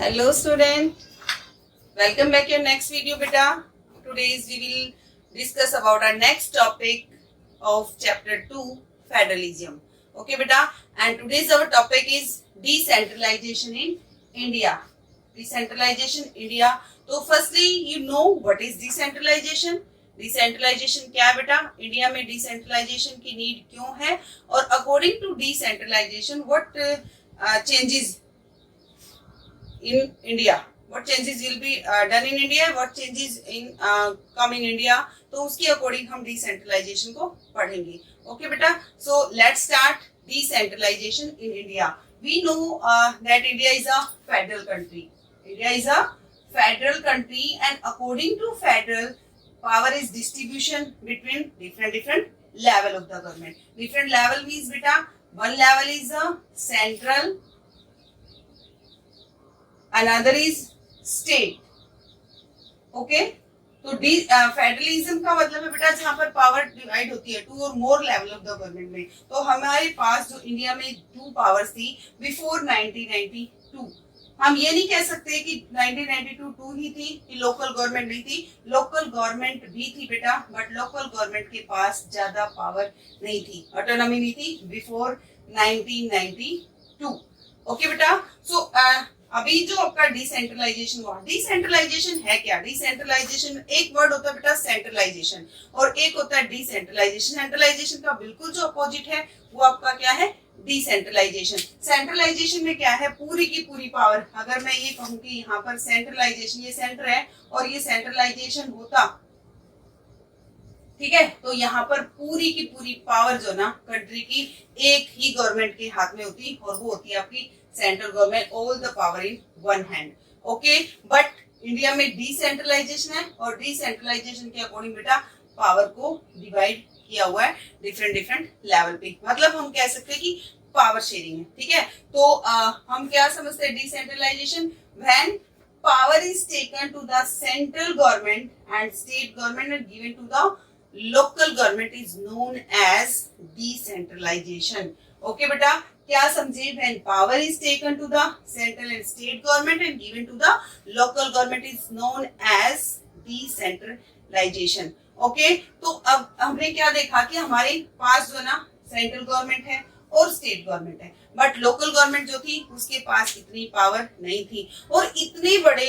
Hello student, welcome back your next video beta. Today we will discuss about our next topic of chapter 2 federalism. Okay beta, and today's our topic is decentralization in India. Decentralization India. तो firstly you know what is decentralization. Decentralisation क्या है बेटा, India में decentralisation की need क्यों है और according to decentralisation what changes in India, what changes will be done in India, what changes in come in India, तो उसके अकॉर्डिंग हम डिसेंट्रलाइजेशन को पढ़ेंगे. ओके बेटा, so let's start decentralisation in India. We know that India is a federal country. India is a federal country and according to federal power is distribution between different level of the government. Different level means beta, one level is a central, another is state. Okay, तो federalism का मतलब है बेटा जहाँ पर power divide होती है to और मोर लेवल ऑफ द गवर्नमेंट में. तो हमारे पास जो इंडिया में टू पावर्स थी बिफोर 1992. हम ये नहीं कह सकते कि 1992 टू ही थी कि लोकल गवर्नमेंट नहीं थी. लोकल गवर्नमेंट भी थी बेटा, बट लोकल गवर्नमेंट के पास ज्यादा पावर नहीं थी, ऑटोनॉमी नहीं थी बिफोर 1992. ओके बेटा, सो अभी जो आपका डिसेंट्रलाइजेशन हुआ, डिसेंट्रलाइजेशन है क्या? डिसेंट्रलाइजेशन एक वर्ड होता है बेटा सेंट्रलाइजेशन और एक होता है डिसेंट्रलाइजेशन. सेंट्रलाइजेशन का बिल्कुल जो अपोजिट है वो आपका क्या है? डिसेंट्रलाइजेशन. सेंट्रलाइजेशन में क्या है? पूरी की पूरी पावर. अगर मैं ये कहूँ कि यहाँ पर सेंट्रलाइजेशन, ये सेंटर है और ये सेंट्रलाइजेशन होता, ठीक है, तो यहाँ पर पूरी की पूरी पावर जो ना कंट्री की एक ही गवर्नमेंट के हाथ में होती और वो होती है आपकी central government. All the power in one hand. Okay, but India में डिसेंट्रलाइजेशन है और डिसेंट्रलाइजेशन के अकॉर्डिंग बेटा पावर को डिवाइड किया हुआ है डिफरेंट लेवल पे. मतलब हम कह सकते हैं कि पावर शेयरिंग है. ठीक है, तो हम क्या समझते हैं decentralisation? When power is taken to the central government and state government and given to the local government is known as decentralization. Okay बेटा, क्या समझे? When power is taken to the central and state government and given to the local government is known as decentralization. Okay, तो अब हमने क्या देखा कि हमारे पास जो ना सेंट्रल गवर्नमेंट है और स्टेट गवर्नमेंट है, बट लोकल गवर्नमेंट जो थी उसके पास इतनी पावर नहीं थी. और इतने बड़े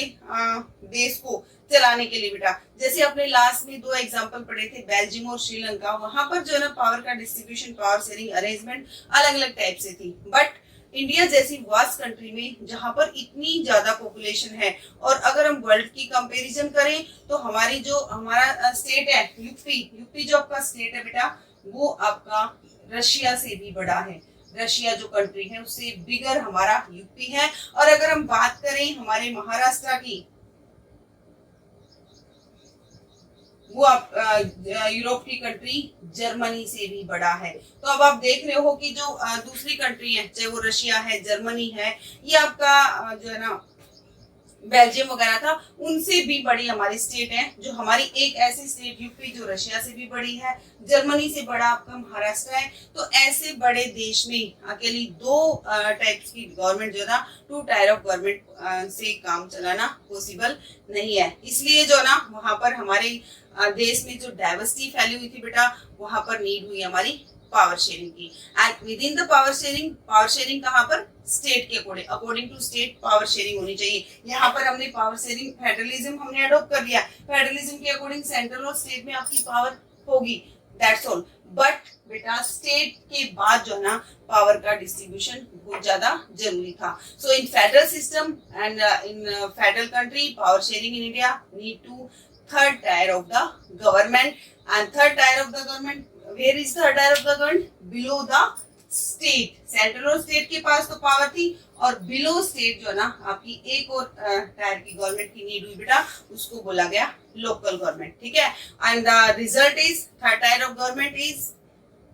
देश को चलाने के लिए बेटा, जैसे अपने लास्ट में दो एग्जांपल पढ़े थे बेल्जियम और श्रीलंका, वहां पर जो है ना पावर का डिस्ट्रीब्यूशन, पावर शेयरिंग अरेंजमेंट अलग अलग टाइप से थी. बट इंडिया जैसी वास्ट कंट्री में जहां पर इतनी ज्यादा पॉपुलेशन है और अगर हम वर्ल्ड की कंपैरिजन करें तो हमारी जो हमारा स्टेट है यूपी जो आपका स्टेट है बेटा, वो आपका रशिया से भी बड़ा है. रशिया जो कंट्री है उससे बिगर हमारा यूपी है. और अगर हम बात करें हमारे महाराष्ट्र की, वो आप यूरोप की कंट्री जर्मनी से भी बड़ा है. तो अब आप देख रहे हो कि जो दूसरी कंट्री है, चाहे वो रशिया है, जर्मनी है, ये आपका जो है ना बेल्जियम वगैरह था, उनसे भी बड़ी हमारी स्टेट है. जो हमारी एक ऐसी स्टेट यूपी जो रशिया से भी बड़ी है, जर्मनी से बड़ा आपका महाराष्ट्र है. तो ऐसे बड़े देश में अकेली दो टाइप्स की गवर्नमेंट जो ना, टू टायर ऑफ गवर्नमेंट से काम चलाना पॉसिबल नहीं है. इसलिए जो ना वहां पर हमारे देश में जो डाइवर्सिटी फैली हुई थी बेटा, वहां पर नीड हुई हमारी पावर शेयरिंग की. And within the power sharing कहाँ पर? स्टेट के according to state power sharing होनी चाहिए. यहाँ पर हमने पावर शेयरिंग फेडरलिज्म हमने अडॉप्ट कर लिया. फेडरलिज्म के अकॉर्डिंग सेंट्रल और स्टेट में आपकी पावर होगी, दैट्स ऑल. बट बेटा स्टेट के बाद जो है ना पावर का डिस्ट्रीब्यूशन बहुत ज्यादा जरूरी था. So in federal system and in federal country power sharing in India need to third tier of the government. And third tier of the government, where is third tier of the government? Below the state. Central और state के पास तो power थी और below state जो ना आपकी एक और टायर की गवर्नमेंट की नीड हुई बेटा, उसको बोला गया लोकल गवर्नमेंट. ठीक है, and the result is third tier of government is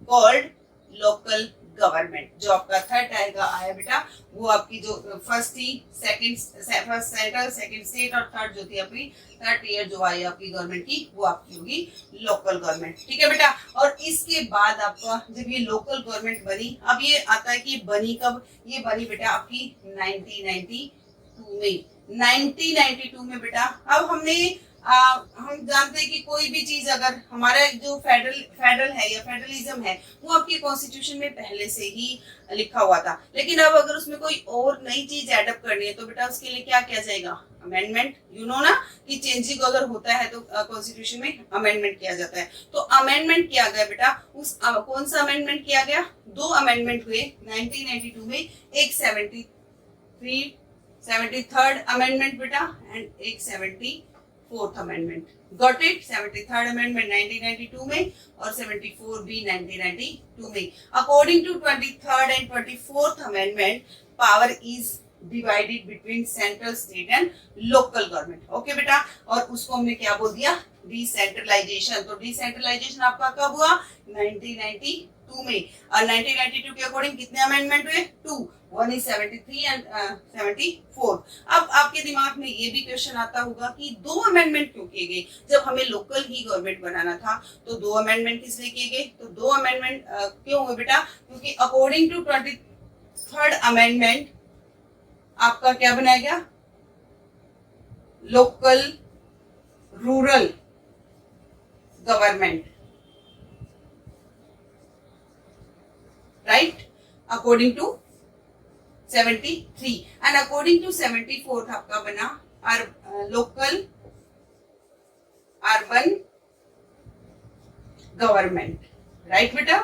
called local government. जो आपका थर्ड टायर का आया बेटा, वो आपकी जो फर्स्ट थी, फर्स्ट सेंट्रल, सेकंड स्टेट और थर्ड जो थी आपकी थर्ड ईयर जो आई आपकी गवर्नमेंट की, वो आपकी होगी लोकल गवर्नमेंट. ठीक है बेटा. और इसके बाद आपका जब ये लोकल गवर्नमेंट बनी, अब ये आता है कि बनी कब? ये बनी बेटा आपकी 1990 1992 में, 1992 में बेटा। अब हम जानते हैं कि कोई भी चीज अगर हमारा जो फेडरल है या फेडरलिज्म है वो आपके कॉन्स्टिट्यूशन में पहले से ही लिखा हुआ था, लेकिन अब अगर उसमें कोई और नई चीज एडअप करनी है तो बेटा उसके लिए क्या किया जाएगा, अमेंडमेंट। यू नो ना कि चेंजिंग अगर होता है तो कॉन्स्टिट्यूशन में अमेंडमेंट किया जाता है। तो अमेंडमेंट किया गया बेटा, उस कौन सा अमेंडमेंट किया गया, 2 अमेंडमेंट हुए 1992 में, एक 73rd अमेंडमेंट बेटा एंड एक 74th amendment. Got it, 73rd amendment 1992 में और 74 भी 1992 में। According to 23rd and 24th amendment, power is divided between central, state and local government. Okay बेटा, और उसको हमने क्या बोल दिया, डिसेंट्रलाइजेशन। तो डिसेंट्रलाइजेशन आपका कब हुआ, 1992 में। और 1992 के अकॉर्डिंग कितने अमेंडमेंट हुए, 2, 1 is 73 एंड 74। अब आपके दिमाग में ये भी क्वेश्चन आता होगा कि 2 अमेंडमेंट क्यों किए गए, जब हमें लोकल ही गवर्नमेंट बनाना था तो 2 अमेंडमेंट किस लिए किए गए। तो 2 अमेंडमेंट क्यों हुए बेटा, क्योंकि अकॉर्डिंग टू 23rd अमेंडमेंट आपका क्या बनाया गया, local rural government, right, according to 73 and according to 74 आपका बना लोकल अर्बन गवर्नमेंट, राइट बेटा।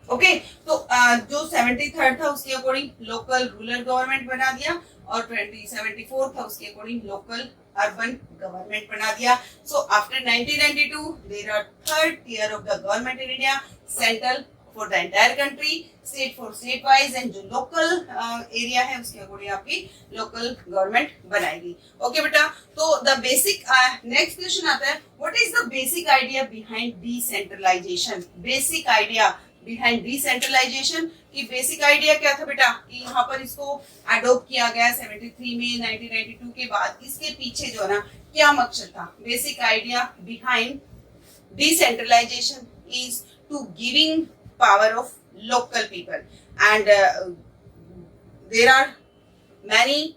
ओके, तो जो 73rd था उसके अकॉर्डिंग लोकल रूरल गवर्नमेंट बना दिया और 74 था उसके अकॉर्डिंग लोकल अर्बन गवर्नमेंट बना दिया। So after 1992 there are 3rd tier of the government in India, central for the entire country, state for state wise and जो लोकल एरिया है उसके अकॉर्डिंग आपकी लोकल गवर्नमेंट बनाएगी। ओके बेटा, तो the basic next question आता है, what is the basic idea behind decentralisation. Basic idea behind decentralisation की बेसिक आइडिया क्या था बेटा, कि यहाँ पर इसको अडॉप्ट किया गया 73 में, 1992 के बाद। इसके पीछे जो है ना क्या मकसद था, basic idea behind decentralisation is to giving power of local people and there are many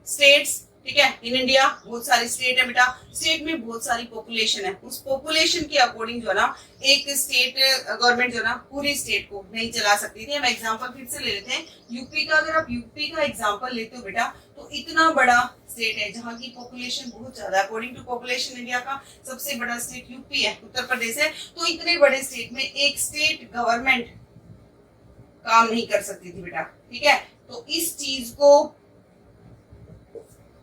states, ठीक है, इन इंडिया बहुत सारी स्टेट है बेटा। स्टेट में बहुत सारी पॉपुलेशन है, उस पॉपुलेशन के अकॉर्डिंग जो है ना एक स्टेट गवर्नमेंट जो है ना पूरी स्टेट को नहीं चला सकती थी। हम एग्जांपल फिर से ले लेते हैं यूपी का। अगर आप यूपी का एग्जांपल लेते हो बेटा तो इतना बड़ा स्टेट है जहाँ की पॉपुलेशन बहुत ज्यादा है। अकॉर्डिंग टू पॉपुलेशन इंडिया का सबसे बड़ा स्टेट यूपी है, उत्तर प्रदेश है। तो इतने बड़े स्टेट में एक स्टेट गवर्नमेंट काम नहीं कर सकती थी बेटा, ठीक है। तो इस चीज को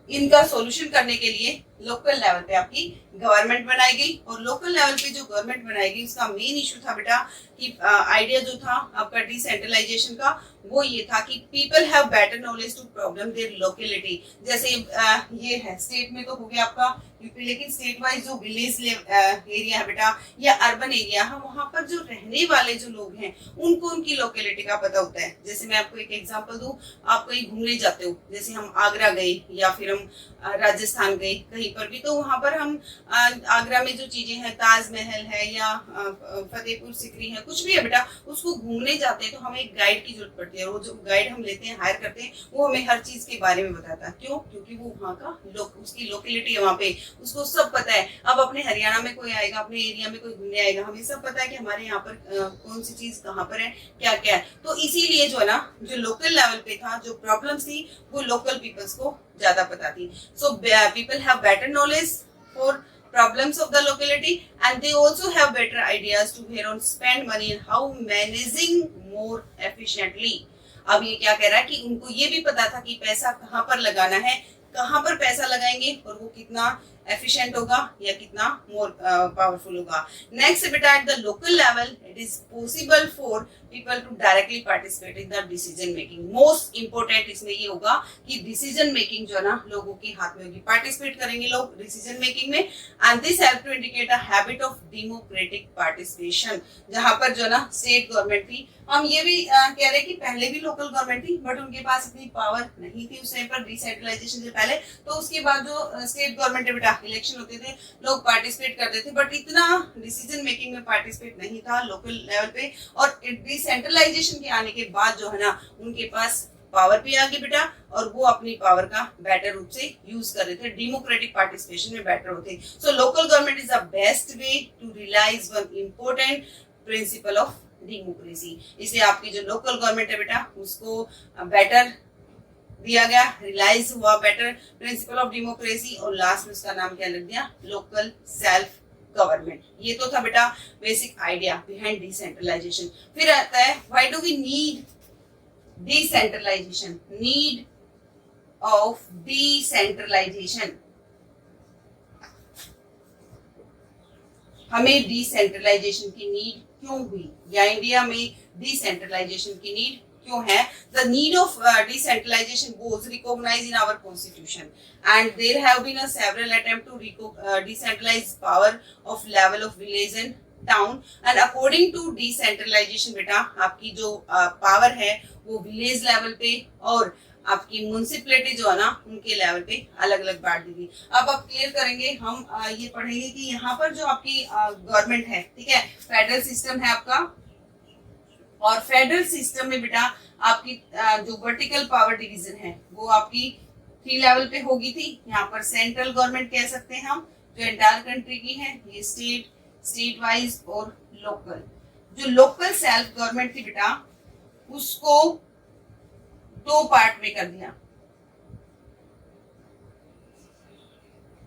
इनका सॉल्यूशन करने के लिए लोकल लेवल पे आपकी गवर्नमेंट बनाई गई। और लोकल लेवल पे जो गवर्नमेंट बनाई गई उसका मेन इशू था बेटा कि आइडिया जो था आपका डिसेंट्रलाइजेशन का वो ये था कि people have better knowledge to problem their locality. जैसे ये है स्टेट में तो हो गया आपका यूपी, लेकिन स्टेट वाइज जो विलेज एरिया है बेटा या अर्बन एरिया है वहां पर जो रहने वाले जो लोग हैं उनको उनकी लोकेलिटी का पता होता है। जैसे मैं आपको एक एग्जांपल दूं, आप कहीं घूमने जाते हो, जैसे हम आगरा गए या फिर हम राजस्थान गए कहीं पर भी, तो वहां पर हम आगरा में जो चीजें हैं, ताजमहल है या फतेहपुर सिकरी है, कुछ भी है बेटा, उसको घूमने जाते हैं तो हमें एक गाइड की जरूरत पड़ती है। वो जो गाइड हम लेते हैं, हायर करते हैं, वो हमें हर चीज के बारे में बताता है। क्यों? क्योंकि वो वहाँ का उसकी लोकेलिटी है, वहाँ पे उसको सब पता है। अब अपने हरियाणा में कोई आएगा, अपने एरिया में कोई घूमने आएगा, हमें सब पता है कि हमारे यहाँ पर कौन सी चीज कहाँ पर है, क्या क्या है। तो इसीलिए जो है ना जो लोकल लेवल पे था, जो प्रॉब्लम्स थी वो लोकल पीपल्स को ज्यादा पता थी। So people have better knowledge for problems of the locality and they also have better ideas to where on spend money and how managing more efficiently। अब ये क्या कह रहा है कि उनको ये भी पता था कि पैसा कहाँ पर लगाना है, कहाँ पर पैसा लगाएंगे और वो कितना एफिशिएंट होगा या कितना मोर पावरफुल होगा। नेक्स्ट बेटा, at the local level it is possible for people to directly participate in the decision making. Most important इसमें ये होगा कि डिसीजन मेकिंग जो है ना लोगों के हाथ में होगी, पार्टिसिपेट करेंगे लोग डिसीजन मेकिंग में। And this help to indicate a habit of democratic participation. जहां पर जो ना स्टेट गवर्नमेंट थी, हम ये भी कह रहे हैं कि पहले भी लोकल गवर्नमेंट थी बट उनके पास इतनी पावर नहीं थी उस टाइम पर डिसेंट्रलाइजेशन से पहले। तो उसके बाद जो स्टेट गवर्नमेंट है बेटा इलेक्शन होते थे, लोग पार्टिसिपेट करते थे, बट इतना डिसीजन मेकिंग में पार्टिसिपेट नहीं था लोकल लेवल पे। और डिसेंट्रलाइजेशन के आने के बाद जो है ना, उनके पास पावर भी आ गई बेटा, और वो अपनी पावर का बेटर रूप से यूज कर रहे थे, डेमोक्रेटिक पार्टिसिपेशन में बेटर होते। So local government is the best way to realise one important principle of democracy. इसलिए आपकी जो लोकल गवर्नमेंट है बेटा, उसको बेटर दिया गया, रियलाइज हुआ बेटर प्रिंसिपल ऑफ डेमोक्रेसी, और लास्ट में उसका नाम क्या लग दिया, लोकल सेल्फ गवर्नमेंट। ये तो था बेटा बेसिक आइडिया बिहाइंड डिसेंट्रलाइजेशन। फिर आता है why do we need decentralisation, need of decentralisation. हमें डिसेंट्रलाइजेशन की नीड क्यों हुई, या इंडिया में डिसेंट्रलाइजेशन की नीड क्यों है? The need of decentralization was recognized in our constitution, and there have been a several attempt to decentralize power of level of village and town, and according to decentralization बेटा, आपकी जो power है वो village level पे और आपकी municipality जो है ना, उनके लेवल पे अलग अलग बांट दी गई। अब आप क्लियर करेंगे, हम ये पढ़ेंगे कि यहाँ पर जो आपकी गवर्नमेंट है, ठीक है, फेडरल सिस्टम है आपका, और फेडरल सिस्टम में बेटा आपकी जो वर्टिकल पावर डिवीजन है वो आपकी 3 लेवल पे होगी थी। यहाँ पर सेंट्रल गवर्नमेंट कह सकते हैं हम, जो एंटायर कंट्री की है, ये स्टेट वाइज, और लोकल। जो लोकल सेल्फ गवर्नमेंट थी बेटा, उसको 2 पार्ट में कर दिया।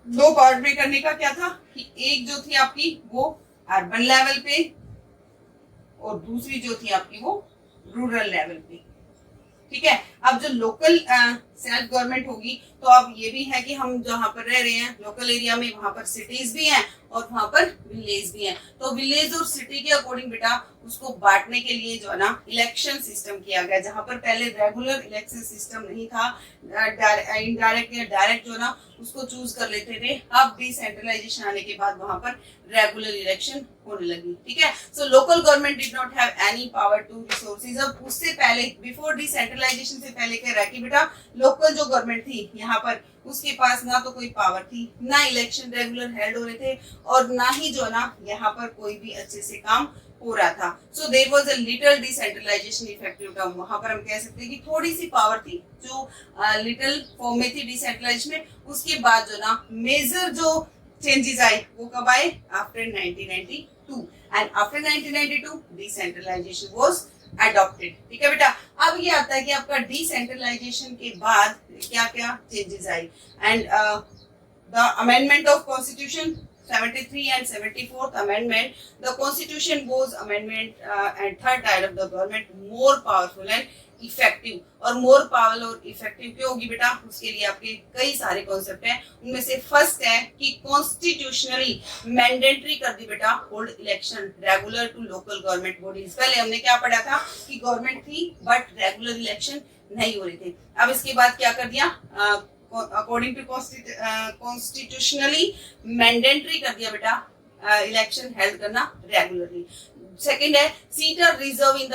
2 पार्ट में करने का क्या था कि एक जो थी आपकी वो अर्बन लेवल पे, और दूसरी जो थी आपकी वो रूरल लेवल पे, ठीक है। अब जो लोकल सेल्फ गवर्नमेंट होगी, तो अब ये भी है कि हम जहाँ पर रह रहे हैं लोकल एरिया में, वहां पर सिटीज भी हैं और वहां पर विलेज भी हैं। तो विलेज और सिटी के अकॉर्डिंग बेटा उसको बांटने के लिए जो है ना, इलेक्शन सिस्टम किया गया, जहां पर पहले रेगुलर इलेक्शन सिस्टम नहीं था, इनडायरेक्ट या डायरेक्ट जो है ना उसको चूज कर लेते थे। अब डिसेंट्रलाइजेशन आने के बाद वहां पर रेगुलर इलेक्शन होने लगी, ठीक है। So local government did not have any power to resources. अब उससे पहले, बिफोर डिसेंट्रलाइजेशन से पहले क्या रहा कि बेटा लोकल जो गवर्नमेंट थी यहाँ पर, उसके पास ना तो कोई पावर थी, ना इलेक्शन रेगुलर हेल्ड हो रहे थे, और ना ही जो ना यहाँ पर कोई भी अच्छे से काम हो रहा था। So there was a little decentralisation effective term. वहां पर हम कह सकते हैं कि थोड़ी सी पावर थी जो लिटिल फॉर्म में थी डिसेंट्रलाइजेशन में। उसके बाद जो ना मेजर जो चेंजेस आए वो कब आए? After 1992, and after 1992 decentralisation was adopted, ठीक है बेटा। अब ये आता है कि आपका डिसेंट्रलाइजेशन के बाद क्या क्या changes I, and the amendment of constitution 73 and 74th amendment, the constitution was amendment and third tier of the government more powerful and effective। और more powerful और effective क्यों होगी बेटा? उसके लिए आपके कई सारे कॉन्सेप्ट हैं। उनमें से फर्स्ट है कि कॉन्स्टिट्यूशनली मैंडेटरी कर दी बेटा hold election regular to local government bodies. पहले हमने क्या पढ़ा था कि गवर्नमेंट थी बट रेगुलर इलेक्शन नहीं हो रहे थे। अब इसके बाद क्या कर दिया, अकॉर्डिंग टू कॉन्स्टिट्यूशनली मैंडेटरी कर दिया बेटा इलेक्शन हेल्ड करना रेगुलरली। सेकंड है seat are reserve in the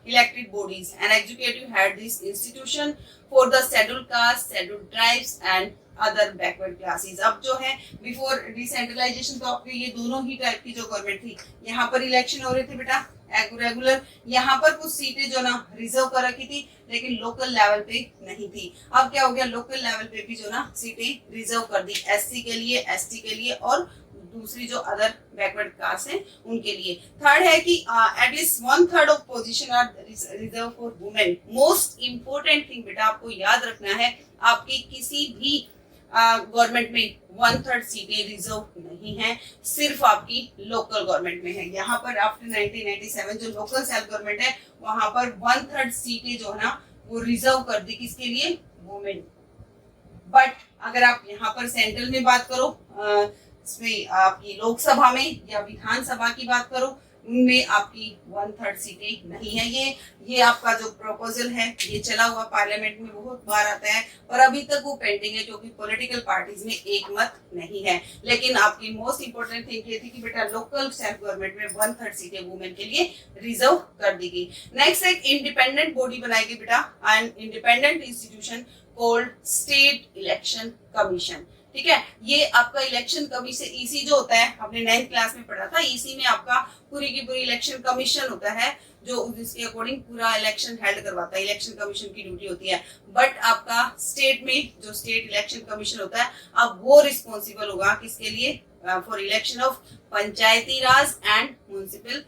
elected bodies, and executive head this institution for the scheduled caste, scheduled tribes and other backward classes. अब जो है बिफोर डिसेंट्रलाइजेशन तो आपके ये दोनों ही टाइप की जो गवर्नमेंट थी, यहाँ पर इलेक्शन हो रहे थे बेटा रेगुलर, यहाँ पर कुछ सीटें जो ना रिजर्व कर रखी थी लेकिन लोकल लेवल पे नहीं थी। अब क्या हो गया, लोकल लेवल पे भी जो ना सीटें रिजर्व कर दी, एससी के लिए, एसटी के लिए, और दूसरी जो अदर बैकवर्ड कास्ट हैं उनके लिए। थर्ड है कि at least 1/3 of position are reserve for women. Most important thing बेटा आपको याद रखना है, आपकी किसी भी गवर्नमेंट में 1/3 सीटें रिजर्व नहीं है, सिर्फ आपकी लोकल गवर्नमेंट में है। यहाँ पर आफ्टर 1997 जो लोकल सेल्फ गवर्नमेंट है वहां पर 1/3 सीटें जो है ना वो रिजर्व कर दी, किसके लिए? वुमेन। बट अगर आप यहाँ पर सेंट्रल में बात करो, इसमें आपकी लोकसभा में या विधानसभा की बात करो, उनमें आपकी 1/3 सीटें नहीं है। ये आपका जो प्रपोजल है ये चला हुआ पार्लियामेंट में बहुत बार आता है और अभी तक वो पेंडिंग है क्योंकि पॉलिटिकल पार्टीज में एक मत नहीं है। लेकिन आपकी मोस्ट इंपोर्टेंट थिंग ये थी कि बेटा लोकल सेल्फ गवर्नमेंट में 1/3 सीटें वुमेन के लिए रिजर्व कर दी गई। नेक्स्ट एक इंडिपेंडेंट बॉडी बनाई गई बेटा, and independent institution called state election commission. ठीक है। ये आपका इलेक्शन कमीशन, ईसी जो होता है आपने 9th क्लास में पढ़ा था, ईसी में आपका पूरी की पूरी इलेक्शन कमीशन होता है जो जिसके अकॉर्डिंग पूरा इलेक्शन हेल्ड करवाता है, इलेक्शन कमीशन की ड्यूटी होती है। बट आपका स्टेट में जो स्टेट इलेक्शन कमीशन होता है, अब वो रिस्पॉन्सिबल होगा किसके लिए, for election of Panchayati Raj and municipal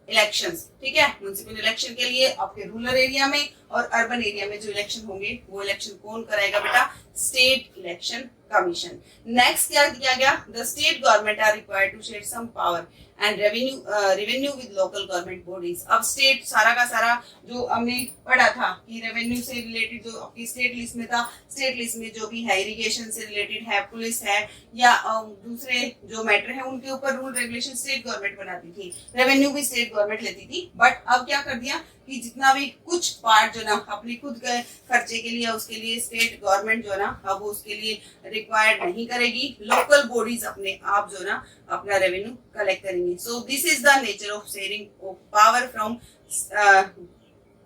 elections, ठीक है। म्युनिसिपल इलेक्शन के लिए आपके रूरल एरिया में और अर्बन एरिया में जो इलेक्शन होंगे वो इलेक्शन कौन कराएगा बेटा, स्टेट इलेक्शन कमीशन। नेक्स्ट क्या दिया गया, the state government are required to share some power and revenue with local government bodies. अब स्टेट सारा का सारा जो हमने पढ़ा था कि रेवेन्यू से रिलेटेड जो आपकी स्टेट लिस्ट में था, स्टेट लिस्ट में जो भी है इरिगेशन से रिलेटेड है, पुलिस है या दूसरे जो मैटर है उनके ऊपर रूल रेगुलेशन स्टेट गवर्नमेंट बनाती थी, रेवेन्यू भी स्टेट गवर्नमेंट लेती थी। बट अब क्या कर दिया कि जितना भी कुछ पार्ट जो ना अपने खुद के खर्चे के लिए उसके लिए स्टेट गवर्नमेंट जो ना अब वो उसके लिए रिक्वायर्ड नहीं करेगी, लोकल बॉडीज अपने आप जो ना अपना रेवेन्यू कलेक्ट करेंगे। So this is the nature of sharing of power from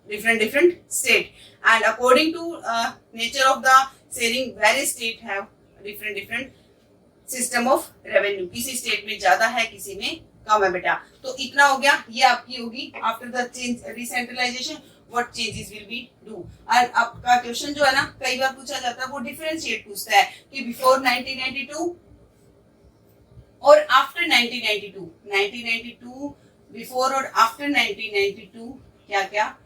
different state, and according to nature of the sharing various state have different system of revenue, किसी state में ज्यादा है किसी में कम है बेटा। तो इतना हो गया, ये आपकी होगी after the change decentralisation what changes will be do. और आपका क्वेश्चन जो है ना कई बार पूछा जाता है वो डिफरेंशिएट पूछता है कि बिफोर 1992 और आफ्टर 1992 बिफोर और आफ्टर 1992 क्या क्या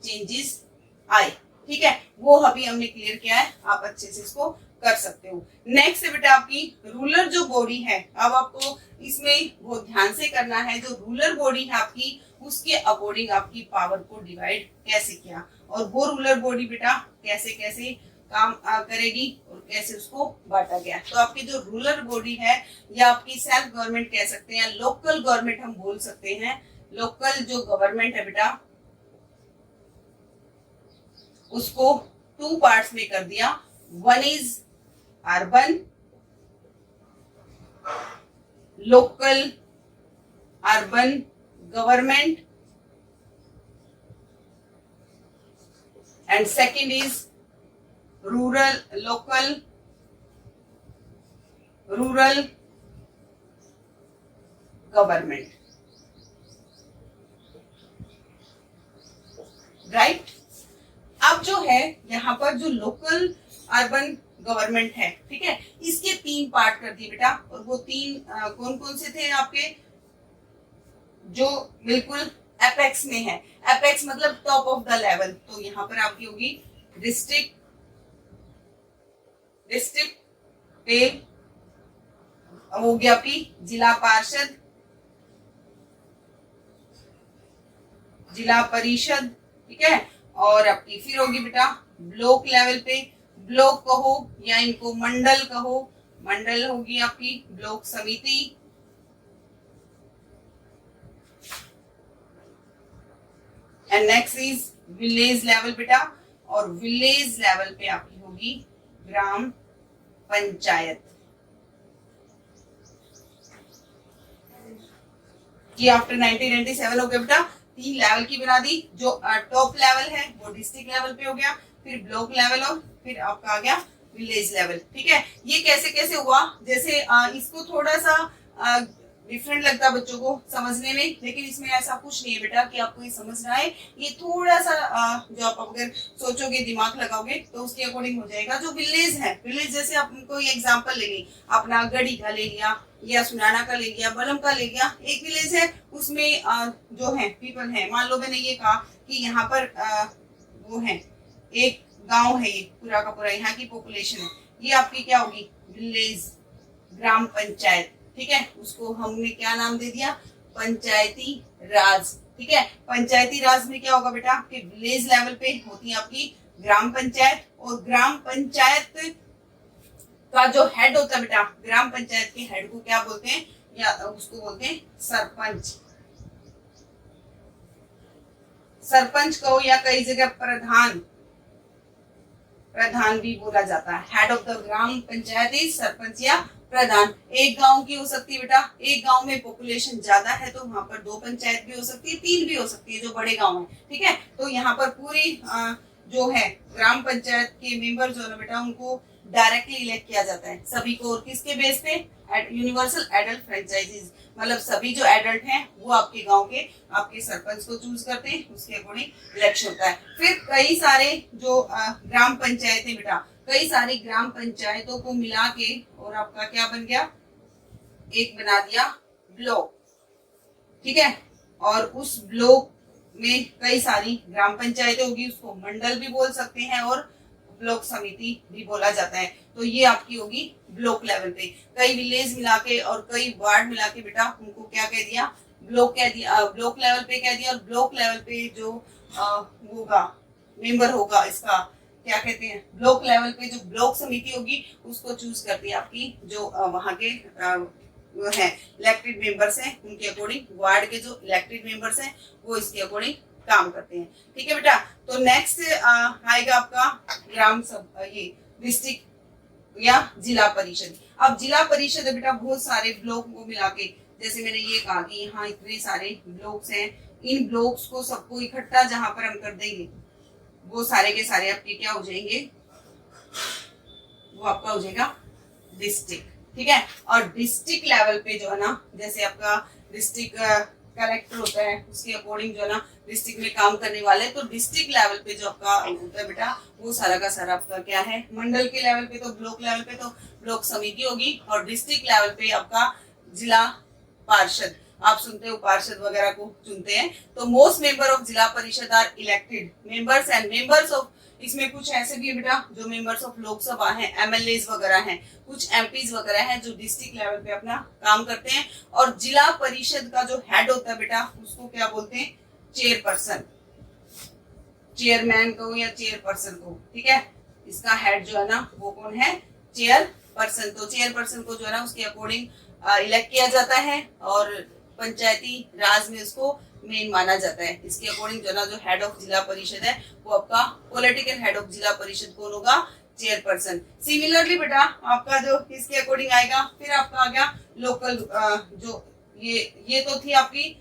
चेंजेस आए, ठीक है, वो अभी हमने क्लियर किया है, आप अच्छे से इसको कर सकते हो। नेक्स्ट है बेटा आपकी रूलर जो बॉडी है, अब आपको इसमें बहुत ध्यान से करना है, जो रूलर बॉडी है आपकी उसके अकॉर्डिंग आपकी पावर को डिवाइड कैसे किया और वो रूलर बॉडी बेटा कैसे कैसे काम करेगी और कैसे उसको बांटा गया। तो आपकी जो रूलर बॉडी है या आपकी सेल्फ गवर्नमेंट कह सकते हैं, लोकल गवर्नमेंट हम बोल सकते हैं, लोकल जो गवर्नमेंट है बेटा उसको 2 पार्ट्स में कर दिया। One is urban local urban government and second is rural local rural government, right. अब जो है यहाँ पर जो लोकल अर्बन गवर्नमेंट है, ठीक है, इसके 3 पार्ट कर दिए बेटा, और वो 3 कौन कौन से थे आपके, जो बिल्कुल एपेक्स में है, एपेक्स मतलब टॉप ऑफ द लेवल। तो यहाँ पर आपकी होगी डिस्ट्रिक्ट पे हो गया आपकी जिला पार्षद, जिला परिषद, ठीक है, और आपकी फिर होगी बेटा ब्लॉक लेवल पे, ब्लॉक कहो या इनको मंडल कहो, मंडल होगी आपकी ब्लॉक समिति, and next is village level बेटा, और विलेज लेवल पे आपकी होगी ग्राम पंचायत। कि आफ्टर 1997 हो गया बेटा, 3 लेवल की बना दी, जो टॉप लेवल है वो डिस्ट्रिक्ट लेवल पे हो गया, फिर ब्लॉक लेवल और फिर आपका आ गया विलेज लेवल, ठीक है। ये कैसे कैसे हुआ, जैसे इसको थोड़ा सा डिफरेंट लगता है बच्चों को समझने में, लेकिन इसमें ऐसा कुछ नहीं है बेटा कि आपको ये समझ रहा है, ये थोड़ा सा जो आप अगर सोचोगे दिमाग लगाओगे तो उसके अकॉर्डिंग हो जाएगा। जो विलेज है, विलेज जैसे आपको एग्जांपल लेंगे, अपना गढ़ी का ले लिया या सुनाना का ले लिया, बलम का ले लिया, एक विलेज है उसमें जो है पीपल है, मान लो मैंने ये कहा कि यहाँ पर वो है एक गांव है, ये पूरा का पूरा यहाँ की पॉपुलेशन है, ये आपकी क्या होगी विलेज, ग्राम पंचायत, ठीक है, उसको हमने क्या नाम दे दिया पंचायती राज, ठीक है। पंचायती राज में क्या होगा बेटा कि विलेज लेवल पे होती है आपकी ग्राम पंचायत, और ग्राम पंचायत का जो हेड होता है बेटा, ग्राम पंचायत के हेड को क्या बोलते हैं, या उसको बोलते हैं सरपंच, सरपंच को या कई जगह प्रधान भी बोला जाता है। Head of the gram panchayat is sarpanch या प्रधान। एक गांव की हो सकती है बेटा, एक गांव में पॉपुलेशन ज्यादा है तो वहां पर 2 पंचायत भी हो सकती है, 3 भी हो सकती है जो बड़े गांव है, ठीक है। तो यहाँ पर पूरी जो है ग्राम पंचायत के मेंबर जो है बेटा उनको डायरेक्टली इलेक्ट किया जाता है सभी को। और किसके बेस पे? यूनिवर्सल एडल्ट फ्रेंचाइजीज, मतलब सभी जो एडल्ट हैं वो आपके गांव के आपके सरपंच को चूज करते हैं, उसके अकॉर्डिंग इलेक्शन होता है। फिर कई सारे जो ग्राम पंचायतें बेटा, कई सारी ग्राम पंचायतों को मिला के और आपका क्या बन गया? एक बना दिया ब्लॉक, ठीक है। और उस ब्लॉक में कई सारी ग्राम पंचायतें होगी, उसको मंडल भी बोल सकते हैं और ब्लॉक समिति भी बोला जाता है। तो ये आपकी होगी ब्लॉक लेवल पे। कई विलेज मिला के और कई वार्ड मिला के बेटा उनको क्या कह दिया? ब्लॉक कह दिया, ब्लॉक लेवल पे कह दिया। और ब्लॉक लेवल पे जो होगा मेंबर होगा, इसका क्या कहते हैं? ब्लॉक लेवल पे जो ब्लॉक समिति होगी उसको चूज करती है आपकी जो वहां के है इलेक्टेड मेंबर्स हैं, उनके अकॉर्डिंग। वार्ड के जो इलेक्टेड मेंबर्स हैं वो इसके अकॉर्डिंग काम करते हैं, ठीक है बेटा। तो नेक्स्ट आएगा आपका ग्राम सब ये डिस्ट्रिक्ट या जिला परिषद। अब जिला परिषद है बेटा बहुत सारे ब्लॉक को मिला के, जैसे मैंने ये कहा कि यहाँ इतने सारे ब्लॉक्स हैं, इन ब्लॉक्स को सबको इकट्ठा जहां पर हम कर देंगे वो सारे के सारे आपके क्या हो जाएंगे? वो आपका हो जाएगा डिस्ट्रिक्ट, ठीक है। और डिस्ट्रिक्ट लेवल पे जो है ना, जैसे आपका डिस्ट्रिक्ट कलेक्टर होता है, उसके अकॉर्डिंग जो है ना डिस्ट्रिक्ट में काम करने वाले, तो डिस्ट्रिक्ट लेवल पे जो आपका होता है बेटा वो सारा का सारा आपका क्या है? मंडल के लेवल पे तो ब्लॉक लेवल पे तो ब्लॉक समिति होगी, और डिस्ट्रिक्ट लेवल पे आपका जिला पार्षद, आप सुनते हो पार्षद वगैरह को चुनते हैं। तो most member of Zila Parishad are elected members and members of, इसमें कुछ ऐसे भी है बेटा जो मेंबर्स ऑफ लोकसभा हैं, एमएलएज वगैरह हैं, कुछ एमपीज वगैरह हैं जो डिस्ट्रिक्ट लेवल पे अपना काम करते हैं। और जिला परिषद का जो हेड होता है बेटा उसको क्या बोलते हैं? चेयरपर्सन, चेयरमैन को या चेयरपर्सन को, ठीक है। इसका हेड जो है ना वो कौन है? चेयरपर्सन। तो चेयरपर्सन को जो है ना उसके अकॉर्डिंग इलेक्ट किया जाता है और पंचायती राज में उसको मेन माना जाता है। इसके अकॉर्डिंग जो ना जो हेड ऑफ जिला परिषद है वो आपका पॉलिटिकल हेड ऑफ जिला परिषद कौन होगा? चेयरपर्सन। सिमिलरली बेटा आपका जो इसके अकॉर्डिंग आएगा, फिर आपका आ गया लोकल, जो ये तो थी आपकी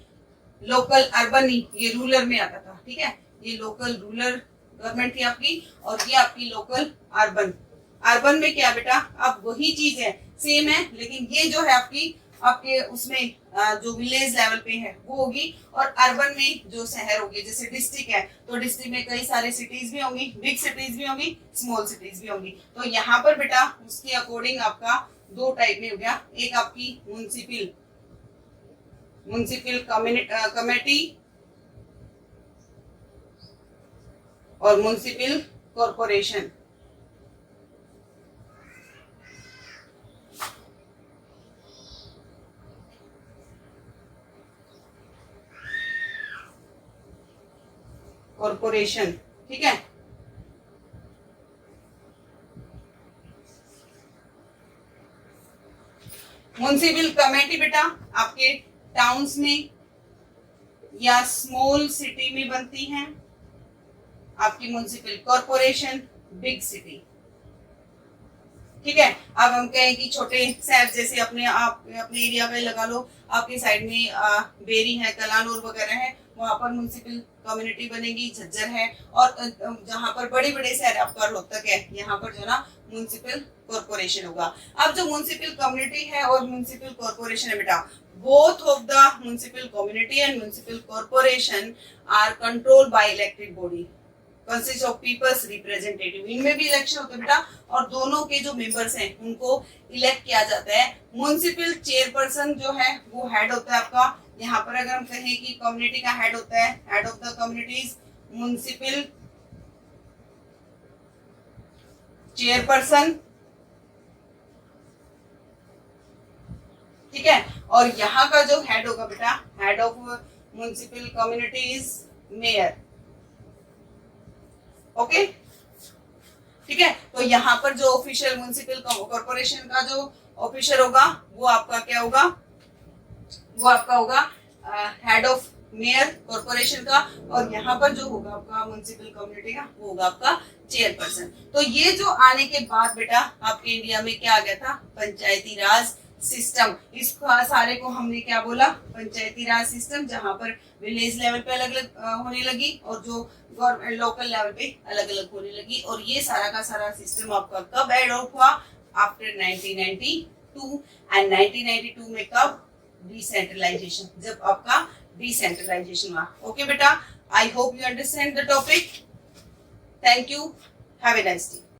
लोकल अर्बन, ये रूरल में आता था, ठीक है। ये लोकल रूरल गवर्नमेंट थी आपकी, और ये आपकी लोकल अर्बन। अर्बन में क्या बेटा? अब वही चीज है, सेम है, लेकिन ये जो है आपके उसमें जो विलेज लेवल पे है वो होगी, और अर्बन में जो शहर होगी, जैसे डिस्ट्रिक्ट है तो डिस्ट्रिक्ट में कई सारे सिटीज भी होंगी, बिग सिटीज भी होंगी, स्मॉल सिटीज भी होंगी। तो यहाँ पर बेटा उसके अकॉर्डिंग आपका दो टाइप में हो गया, एक आपकी म्युनिसिपल कमेटी और म्युनिसिपल कॉर्पोरेशन। कॉर्पोरेशन, ठीक है। म्युनिसिपल कमेटी बेटा आपके टाउन्स में या स्मॉल सिटी में बनती हैं, आपकी म्युनिसिपल कॉर्पोरेशन बिग सिटी, ठीक है। अब हम कहें कि छोटे शहर जैसे अपने एरिया में लगा लो, आपके साइड में बेरी है, कलानौर वगैरह है, वहां पर म्युनिसिपल कम्युनिटी बनेगी, झज्जर है। और जहां पर बड़े बड़े शहर आपका रोहतक है, यहाँ पर जो ना म्युनिसिपल कॉर्पोरेशन होगा। अब जो म्युनिसिपल कम्युनिटी है और म्युनिसिपल कॉर्पोरेशन है बेटा, both of the municipal community and municipal corporation are controlled by elected body consist of people's representative. इनमें भी इलेक्शन होता है बेटा, और दोनों के जो मेंबर्स हैं उनको इलेक्ट किया जाता है। म्युनिसिपल चेयरपर्सन जो है वो हेड होता है आपका, यहाँ पर अगर हम कहें कि कम्युनिटी का हेड होता है, head of the communities municipal chairperson, ठीक है। और यहाँ का जो हेड होगा बेटा, head of municipal communities mayor, okay, ठीक है। तो यहाँ पर जो ऑफिशियल म्युनिसिपल कॉर्पोरेशन का जो ऑफिसर होगा वो आपका क्या होगा? वो आपका होगा हेड ऑफ मेयर कॉर्पोरेशन का, और यहाँ पर जो होगा आपका म्युनिसिपल कम्युनिटी का वो होगा आपका चेयरपर्सन। तो ये जो आने के बाद बेटा आपके इंडिया में क्या आ गया था? पंचायती राज सिस्टम, इस सारे को हमने क्या बोला, पंचायती राज सिस्टम, जहां पर विलेज लेवल पे अलग अलग होने लगी और जो गवर्नमेंट लोकल लेवल पे अलग अलग होने लगी। और ये सारा का सारा सिस्टम आपका कब एडॉप्ट हुआ, आफ्टर 1992। एंड 1992 में कब, डिसेंट्रलाइजेशन, जब आपका डिसेंट्रलाइजेशन हुआ। ओके बेटा, I hope you understand the topic. Thank you, have a nice day.